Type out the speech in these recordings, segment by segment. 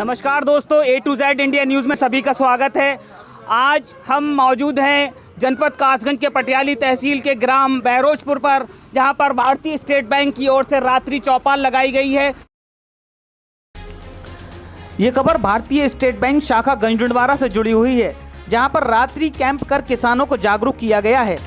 नमस्कार दोस्तों, A to Z India news में सभी का स्वागत है। आज हम मौजूद हैं जनपद कासगंज के पटियाली तहसील के ग्राम बहरोजपुर पर, जहां पर भारतीय स्टेट बैंक की ओर से रात्रि चौपाल लगाई गई है। ये खबर भारतीय स्टेट बैंक शाखा गंजडवारा से जुड़ी हुई है, जहां पर रात्रि कैंप कर किसानों को जागरूक किया गया है।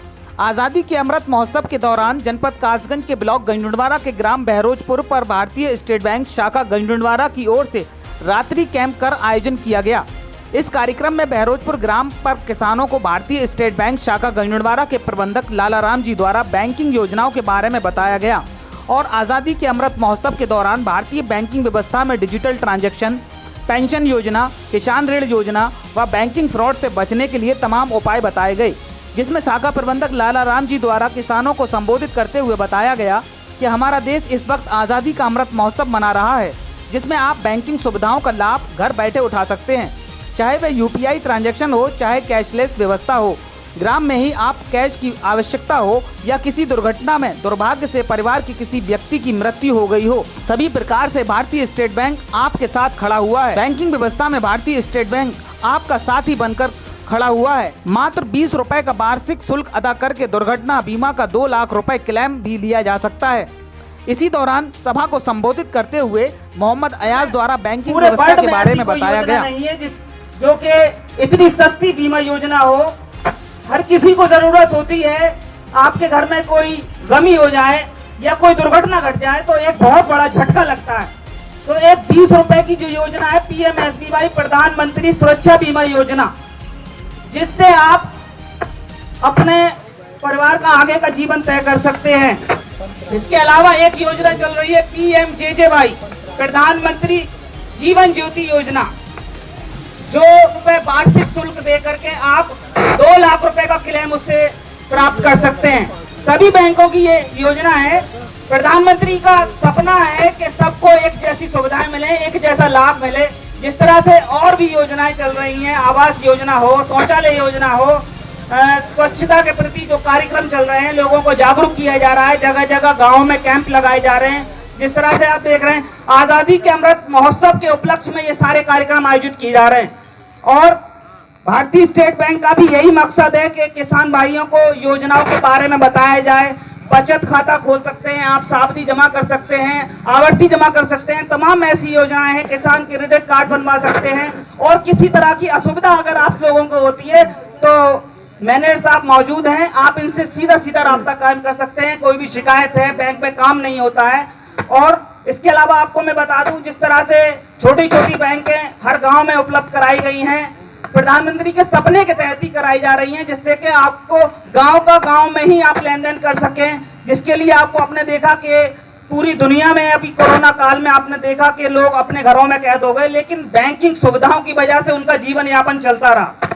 आज़ादी के अमृत महोत्सव के दौरान जनपद कासगंज के ब्लॉक गंजडवारा के ग्राम बहरोजपुर पर भारतीय स्टेट बैंक शाखा गंजडवारा की ओर से रात्रि कैंप कर आयोजन किया गया। इस कार्यक्रम में बहरोजपुर ग्राम पर किसानों को भारतीय स्टेट बैंक शाखा गंजडवारा के प्रबंधक लालाराम जी द्वारा बैंकिंग योजनाओं के बारे में बताया गया और आज़ादी के अमृत महोत्सव के दौरान भारतीय बैंकिंग व्यवस्था में डिजिटल ट्रांजैक्शन, पेंशन योजना, किसान ऋण योजना व बैंकिंग फ्रॉड से बचने के लिए तमाम उपाय बताए गए, जिसमें शाखा प्रबंधक लालाराम जी द्वारा किसानों को संबोधित करते हुए बताया गया कि हमारा देश इस वक्त आज़ादी का अमृत महोत्सव मना रहा है, जिसमें आप बैंकिंग सुविधाओं का लाभ घर बैठे उठा सकते हैं, चाहे वह यूपीआई ट्रांजैक्शन हो, चाहे कैशलेस व्यवस्था हो। ग्राम में ही आप कैश की आवश्यकता हो या किसी दुर्घटना में दुर्भाग्य से परिवार की किसी व्यक्ति की मृत्यु हो गई हो, सभी प्रकार से भारतीय स्टेट बैंक आपके साथ खड़ा हुआ है। बैंकिंग व्यवस्था में भारतीय स्टेट बैंक आपका साथी बनकर खड़ा हुआ है। मात्र 20 रुपए का वार्षिक शुल्क अदा करके दुर्घटना बीमा का 2 लाख रुपए क्लेम भी लिया जा सकता है। इसी दौरान सभा को संबोधित करते हुए मोहम्मद अयाज द्वारा बैंकिंग व्यवस्था के बारे में बताया गया। जो कि इतनी सस्ती बीमा योजना हो, हर किसी को जरूरत होती है। आपके घर में कोई गमी हो जाए या कोई दुर्घटना घट जाए तो एक बहुत बड़ा झटका लगता है। तो एक 20 रुपए की जो योजना है PMSBY, प्रधानमंत्री सुरक्षा बीमा योजना, जिससे आप अपने परिवार का आगे का जीवन तय कर सकते हैं। इसके अलावा एक योजना चल रही है PMJJY, प्रधानमंत्री जीवन ज्योति योजना, जो वार्षिक शुल्क दे करके आप 2 लाख रुपए का क्लेम उससे प्राप्त कर सकते हैं। सभी बैंकों की ये योजना है। प्रधानमंत्री का सपना है कि सबको एक जैसी सुविधाएं मिले, एक जैसा लाभ मिले। जिस तरह से और भी योजनाएं चल रही हैं, आवास योजना हो, शौचालय योजना हो, स्वच्छता के प्रति जो कार्यक्रम चल रहे हैं, लोगों को जागरूक किया जा रहा है। जगह जगह गाँव में कैंप लगाए जा रहे हैं। जिस तरह से आप देख रहे हैं, आज़ादी के अमृत महोत्सव के उपलक्ष्य में ये सारे कार्यक्रम आयोजित किए जा रहे हैं। और भारतीय स्टेट बैंक का भी यही मकसद है कि किसान भाइयों को योजनाओं के बारे में बताया जाए। बचत खाता खोल सकते हैं आप, सावधि जमा कर सकते हैं, आवर्ती जमा कर सकते हैं, तमाम ऐसी योजनाएं हैं। किसान क्रेडिट कार्ड बनवा सकते हैं। और किसी तरह की असुविधा अगर आप लोगों को होती है तो मैनेजर साहब मौजूद हैं, आप इनसे सीधा सीधा राब्ता कायम कर सकते हैं। कोई भी शिकायत है, बैंक में काम नहीं होता है। और इसके अलावा आपको मैं बता दूं, जिस तरह से छोटी छोटी बैंकें हर गांव में उपलब्ध कराई गई हैं, प्रधानमंत्री के सपने के तहत ही कराई जा रही हैं, जिससे कि आपको गांव का गांव में ही आप लेन देन कर सकें। जिसके लिए आपको आपने देखा कि पूरी दुनिया में अभी कोरोना काल में आपने देखा कि लोग अपने घरों में कैद हो गए, लेकिन बैंकिंग सुविधाओं की वजह से उनका जीवन यापन चलता रहा।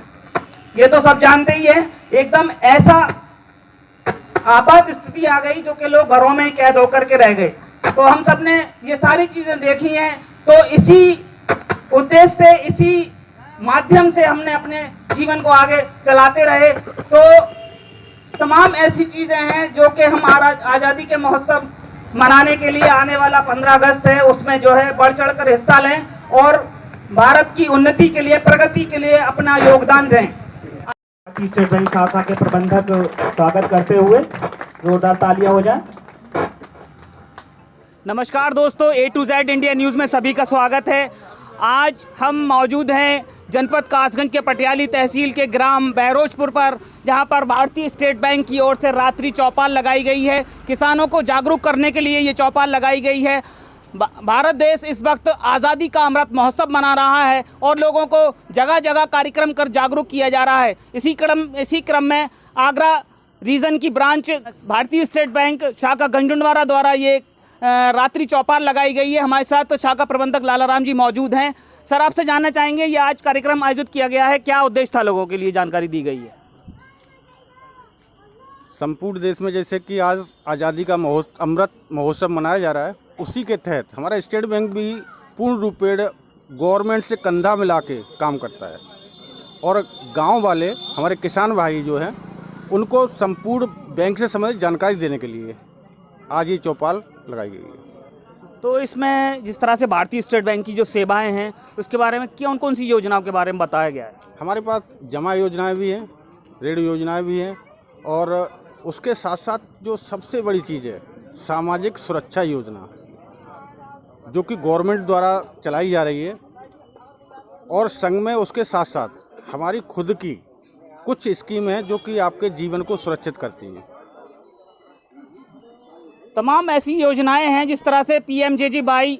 ये तो सब जानते ही है। एकदम ऐसा आपात स्थिति आ गई जो कि लोग घरों में ही कैद होकर के रह गए। तो हम सब ने ये सारी चीजें देखी हैं। तो इसी उद्देश्य से, इसी माध्यम से हमने अपने जीवन को आगे चलाते रहे। तो तमाम ऐसी चीजें हैं जो कि हम आज़ादी के महोत्सव मनाने के लिए आने वाला 15 अगस्त है, उसमें जो है बढ़ चढ़कर हिस्सा लें और भारत की उन्नति के लिए, प्रगति के लिए अपना योगदान दें। स्टेट बैंक शाखा के प्रबंधक स्वागत करते हुए जोरदार तालियां हो जाए। नमस्कार दोस्तों, A to Z India news में सभी का स्वागत है। आज हम मौजूद हैं जनपद कासगंज के पटियाली तहसील के ग्राम बहरोजपुर पर, जहां पर भारतीय स्टेट बैंक की ओर से रात्रि चौपाल लगाई गई है। किसानों को जागरूक करने के लिए ये चौपाल लगाई गई है। भारत देश इस वक्त आज़ादी का अमृत महोत्सव मना रहा है और लोगों को जगह जगह कार्यक्रम कर जागरूक किया जा रहा है। इसी क्रम में आगरा रीजन की ब्रांच भारतीय स्टेट बैंक शाखा गंजडवारा द्वारा ये रात्रि चौपाल लगाई गई है। हमारे साथ शाखा प्रबंधक लालाराम जी मौजूद हैं। सर, आपसे जानना चाहेंगे, ये आज कार्यक्रम आयोजित किया गया है, क्या उद्देश्य था, लोगों के लिए जानकारी दी गई है? संपूर्ण देश में जैसे कि आज आज़ादी का अमृत महोत्सव मनाया जा रहा है, उसी के तहत हमारा स्टेट बैंक भी पूर्ण रूपेण गवर्नमेंट से कंधा मिला के काम करता है और गांव वाले हमारे किसान भाई जो हैं उनको संपूर्ण बैंक से संबंधित जानकारी देने के लिए आज ये चौपाल लगाई गई है। तो इसमें जिस तरह से भारतीय स्टेट बैंक की जो सेवाएं हैं उसके बारे में कौन कौन सी योजनाओं के बारे में बताया गया है? हमारे पास जमा योजनाएं भी हैं, ऋण योजनाएं भी हैं, और उसके साथ साथ जो सबसे बड़ी चीज़ है सामाजिक सुरक्षा योजना, जो कि गवर्नमेंट द्वारा चलाई जा रही है, और संग में उसके साथ साथ हमारी खुद की कुछ स्कीम है जो कि आपके जीवन को सुरक्षित करती हैं। तमाम ऐसी योजनाएं हैं जिस तरह से PMJJY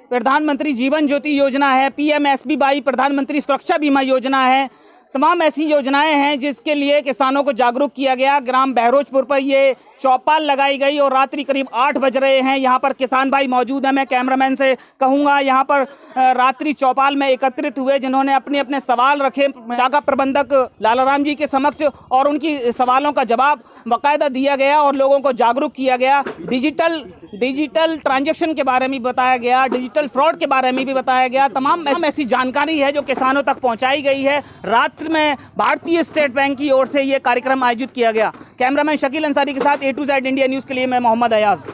प्रधानमंत्री जीवन ज्योति योजना है, PMSBY प्रधानमंत्री सुरक्षा बीमा योजना है। तमाम ऐसी योजनाएं हैं जिसके लिए किसानों को जागरूक किया गया। ग्राम बहरोजपुर पर ये चौपाल लगाई गई और रात्रि करीब 8 बज रहे हैं। यहाँ पर किसान भाई मौजूद हैं। मैं कैमरामैन से कहूँगा यहाँ पर रात्रि चौपाल में एकत्रित हुए जिन्होंने अपने अपने सवाल रखे शाखा प्रबंधक लालाराम जी के समक्ष, और उनकी सवालों का जवाब बाकायदा दिया गया और लोगों को जागरूक किया गया। डिजिटल ट्रांजैक्शन के बारे में बताया गया, डिजिटल फ्रॉड के बारे में भी बताया गया। तमाम ऐसी जानकारी है जो किसानों तक पहुँचाई गई है। रात्रि में भारतीय स्टेट बैंक की ओर से ये कार्यक्रम आयोजित किया गया। कैमरामैन शकील अंसारी के साथ A to Z India news के लिए मैं मोहम्मद अयाज।